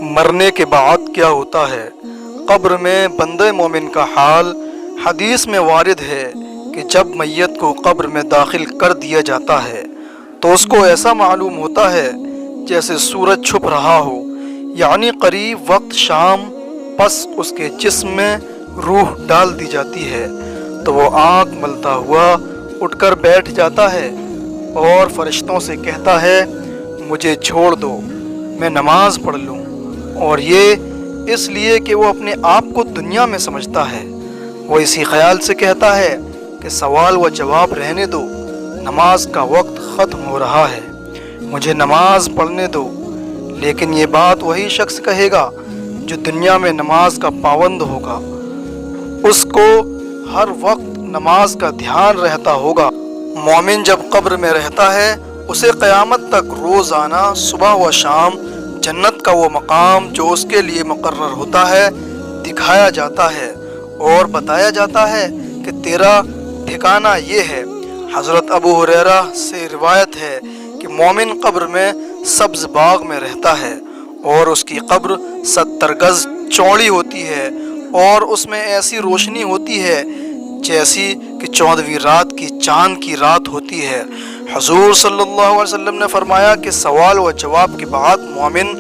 مرنے کے بعد کیا ہوتا ہے؟ قبر میں بندہ مومن کا حال حدیث میں وارد ہے کہ جب میت کو قبر میں داخل کر دیا جاتا ہے تو اس کو ایسا معلوم ہوتا ہے جیسے سورج چھپ رہا ہو، یعنی قریب وقت شام۔ پس اس کے جسم میں روح ڈال دی جاتی ہے تو وہ آنکھ ملتا ہوا اٹھ کر بیٹھ جاتا ہے اور فرشتوں سے کہتا ہے مجھے چھوڑ دو، میں نماز پڑھ لوں۔ اور یہ اس لیے کہ وہ اپنے آپ کو دنیا میں سمجھتا ہے۔ وہ اسی خیال سے کہتا ہے کہ سوال و جواب رہنے دو، نماز کا وقت ختم ہو رہا ہے، مجھے نماز پڑھنے دو۔ لیکن یہ بات وہی شخص کہے گا جو دنیا میں نماز کا پابند ہوگا، اس کو ہر وقت نماز کا دھیان رہتا ہوگا۔ مومن جب قبر میں رہتا ہے اسے قیامت تک روزانہ صبح و شام جنت کا وہ مقام جو اس کے لیے مقرر ہوتا ہے دکھایا جاتا ہے اور بتایا جاتا ہے کہ تیرا ٹھکانہ یہ ہے۔ حضرت ابو ہریرہ سے روایت ہے کہ مومن قبر میں سبز باغ میں رہتا ہے اور اس کی قبر 70 گز چوڑی ہوتی ہے اور اس میں ایسی روشنی ہوتی ہے جیسی کہ 14ویں رات کی چاند کی رات ہوتی ہے۔ حضور صلی اللہ علیہ وسلم نے فرمایا کہ سوال و جواب کے بعد مومن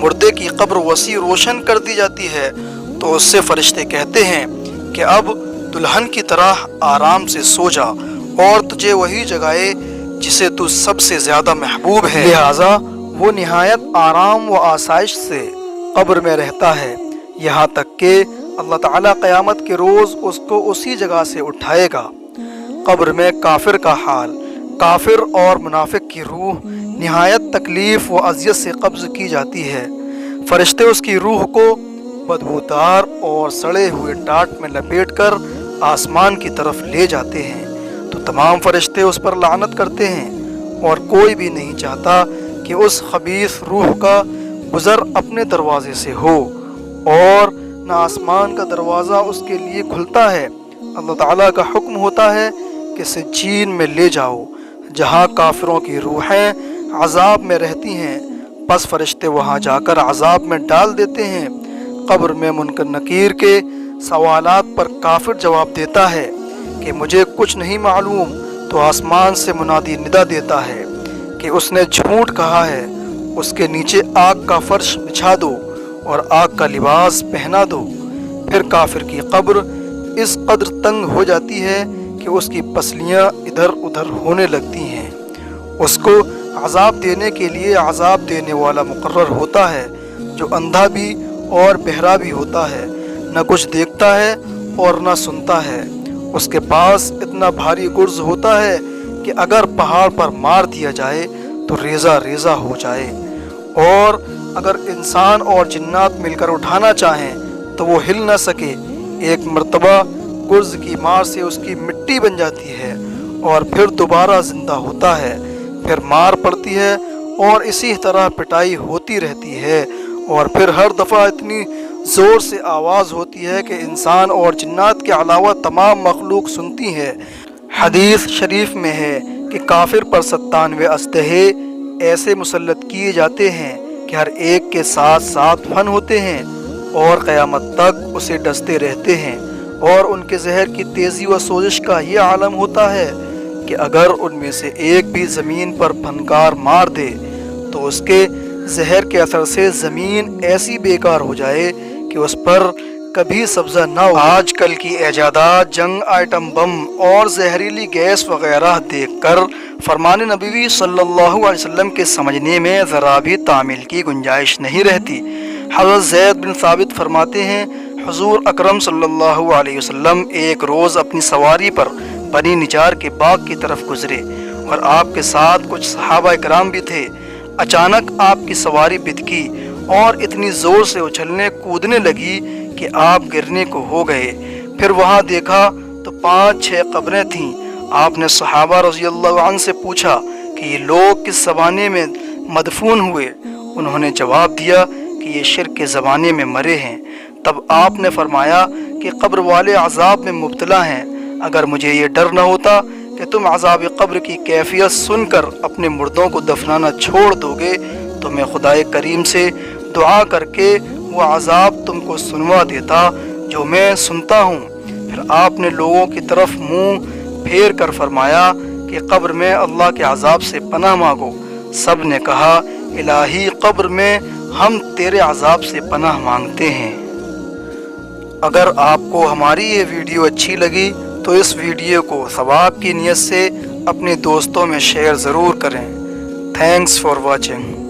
مردے کی قبر وسیع روشن کر دی جاتی ہے تو اس سے فرشتے کہتے ہیں کہ اب دلہن کی طرح آرام سے سو جا اور تجھے وہی جگائے جسے تو سب سے زیادہ محبوب ہے۔ لہٰذا وہ نہایت آرام و آسائش سے قبر میں رہتا ہے، یہاں تک کہ اللہ تعالیٰ قیامت کے روز اس کو اسی جگہ سے اٹھائے گا۔ قبر میں کافر کا حال۔ کافر اور منافق کی روح نہایت تکلیف و اذیت سے قبض کی جاتی ہے۔ فرشتے اس کی روح کو بدبودار اور سڑے ہوئے ٹاٹ میں لپیٹ کر آسمان کی طرف لے جاتے ہیں تو تمام فرشتے اس پر لعنت کرتے ہیں اور کوئی بھی نہیں چاہتا کہ اس خبیث روح کا گزر اپنے دروازے سے ہو، اور نہ آسمان کا دروازہ اس کے لیے کھلتا ہے۔ اللہ تعالیٰ کا حکم ہوتا ہے کہ سجین میں لے جاؤ جہاں کافروں کی روحیں عذاب میں رہتی ہیں، پس فرشتے وہاں جا کر عذاب میں ڈال دیتے ہیں۔ قبر میں منکر نکیر کے سوالات پر کافر جواب دیتا ہے کہ مجھے کچھ نہیں معلوم، تو آسمان سے منادی ندا دیتا ہے کہ اس نے جھوٹ کہا ہے، اس کے نیچے آگ کا فرش بچھا دو اور آگ کا لباس پہنا دو۔ پھر کافر کی قبر اس قدر تنگ ہو جاتی ہے کہ اس کی پسلیاں ادھر ادھر ہونے لگتی ہیں۔ اس کو عذاب دینے کے لیے عذاب دینے والا مقرر ہوتا ہے جو اندھا بھی اور بہرا بھی ہوتا ہے، نہ کچھ دیکھتا ہے اور نہ سنتا ہے۔ اس کے پاس اتنا بھاری گرز ہوتا ہے کہ اگر پہاڑ پر مار دیا جائے تو ریزہ ریزہ ہو جائے، اور اگر انسان اور جنات مل کر اٹھانا چاہیں تو وہ ہل نہ سکے۔ ایک مرتبہ گرز کی مار سے اس کی مٹی بن جاتی ہے اور پھر دوبارہ زندہ ہوتا ہے، پھر مار پڑتی ہے اور اسی طرح پٹائی ہوتی رہتی ہے، اور پھر ہر دفعہ اتنی زور سے آواز ہوتی ہے کہ انسان اور جنات کے علاوہ تمام مخلوق سنتی ہے۔ حدیث شریف میں ہے کہ کافر پر 97 اسلحے ایسے مسلط کیے جاتے ہیں کہ ہر ایک کے ساتھ 7 فن ہوتے ہیں اور قیامت تک اسے ڈستے رہتے ہیں، اور ان کے زہر کی تیزی و سوزش کا یہ عالم ہوتا ہے کہ اگر ان میں سے ایک بھی زمین پر پھنکار مار دے تو اس کے زہر کے اثر سے زمین ایسی بیکار ہو جائے کہ اس پر کبھی سبزہ نہ ہو۔ آج کل کی ایجادات جنگ، آئٹم بم اور زہریلی گیس وغیرہ دیکھ کر فرمان نبوی صلی اللہ علیہ وسلم کے سمجھنے میں ذرا بھی تعمیل کی گنجائش نہیں رہتی۔ حضرت زید بن ثابت فرماتے ہیں حضور اکرم صلی اللہ علیہ وسلم ایک روز اپنی سواری پر بنی نجار کے باغ کی طرف گزرے اور آپ کے ساتھ کچھ صحابہ کرام بھی تھے۔ اچانک آپ کی سواری بتکی اور اتنی زور سے اچھلنے کودنے لگی کہ آپ گرنے کو ہو گئے۔ پھر وہاں دیکھا تو 5-6 قبریں تھیں۔ آپ نے صحابہ رضی اللہ عنہ سے پوچھا کہ یہ لوگ کس زمانے میں مدفون ہوئے؟ انہوں نے جواب دیا کہ یہ شرک کے زمانے میں مرے ہیں۔ تب آپ نے فرمایا کہ قبر والے عذاب میں مبتلا ہیں، اگر مجھے یہ ڈر نہ ہوتا کہ تم عذاب قبر کی کیفیت سن کر اپنے مردوں کو دفنانا چھوڑ دو گے تو میں خدائے کریم سے دعا کر کے وہ عذاب تم کو سنوا دیتا جو میں سنتا ہوں۔ پھر آپ نے لوگوں کی طرف منہ پھیر کر فرمایا کہ قبر میں اللہ کے عذاب سے پناہ مانگو۔ سب نے کہا الہی قبر میں ہم تیرے عذاب سے پناہ مانگتے ہیں۔ اگر آپ کو ہماری یہ ویڈیو اچھی لگی تو اس ویڈیو کو ثواب کی نیت سے اپنے دوستوں میں شیئر ضرور کریں۔ Thanks for watching.